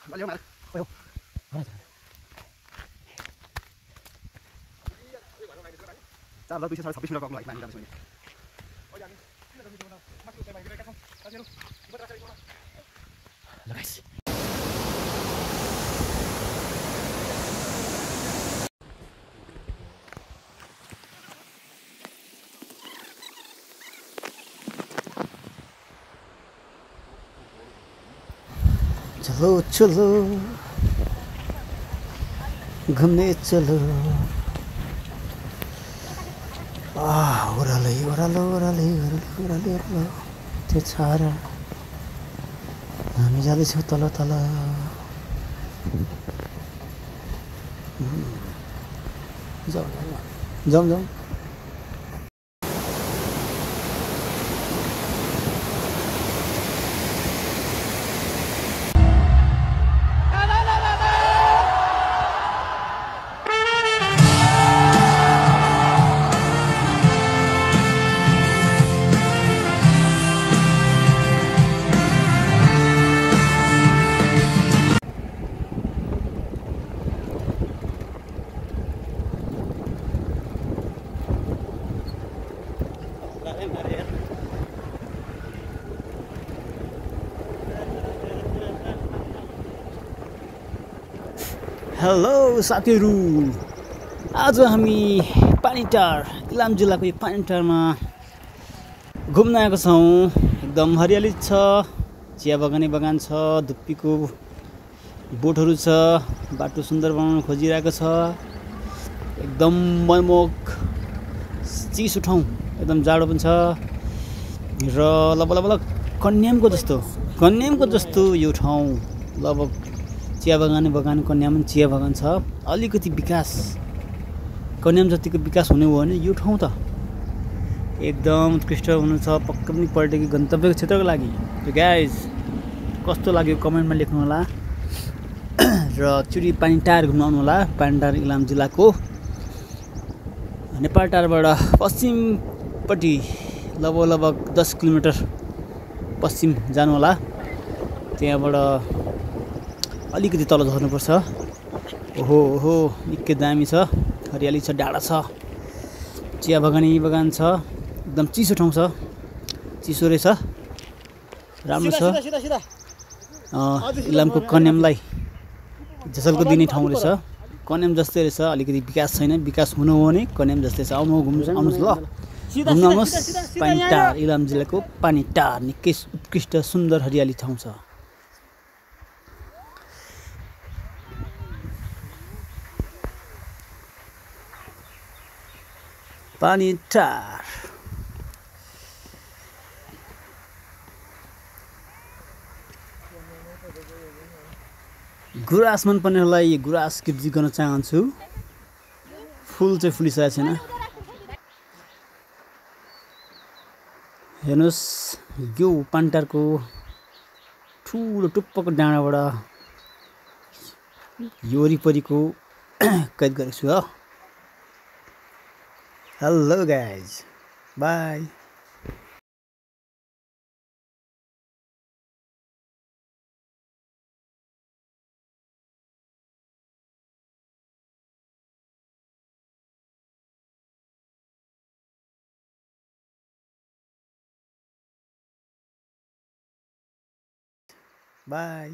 Valeu, Mara. Valeu. चाल 226 minute गएको लागि हामी लगाइस चलो चलो घूमने चलो ओह्रालो ओह्रालो ओह्रालो ओह्रालो ओह्रालो त्यो छारा हामी जाँदैछौँ तल तल जाऊ जाऊ जाऊ हेलो साथीहरु आज हामी पानीटार इलाम जिल्लाको यो पानीटारमा घुम्न आएको छौं। एकदम हरियाली छ, चिया बगान छ, धुप्पीको बोटहरु छ, बाटो सुन्दर बनाउन खोजिरहेको छ। एकदम मनमोहक चिसो ठाउँ, एकदम जाडो पनि छ र लगभग कन्यामको जस्तो यो ठाउँ। लगभग चिया बगान कन्याम चिया बगान छ। अलिकति विकास कन्याम जतिको विकास हुने हो भने यो ठाउँ त एकदम उत्कृष्ट हुनु छ। पक्कै पनि पर्यटकीय गन्तव्य क्षेत्रको लागि। तो गाइज कस्तो लाग्यो कमेन्टमा लेख्नु होला र चुरी पानीटार घुम्न आउनु होला। पानीटार इलाम जिल्लाको नेपालटारबाट पश्चिमपट्टि लगभग 10 किलोमिटर पश्चिम जानु होला। त्यहाँबाट अलिकति तल झर्नुपर्छ। ओहो निकै दामी छ, हरियाली छ, डाँडा छ, चिया बगान छ। एकदम चिसो ठाउँ छ, चिसो रहेछ, राम्रो छ। इलामको कन्यामलाई जसलको दिने ठाउँ रहेछ। कन्याम जस्तै रहेछ, अलिकति विकास छैन। विकास हुनु हो भने कन्याम जस्तै छ। आउनुहोस् ल, घुम्न आउनुहोस्। पानीटार इलाम जिल्लाको पानीटार निकै उत्कृष्ट सुन्दर हरियाली ठाउँ छ। पानीटार गुराँस मन पर्नेहरूलाई गुराँस गिफ्ट गर्न चाहन्छु। फुल चाहिँ फुलिसकेको छैन। हेर्नुहोस् यो पानीटारको ठुलो टुप्पोको डाँडाबाट यो वरिपरिको कैद गरेको छु। Hello guys, by. बाई।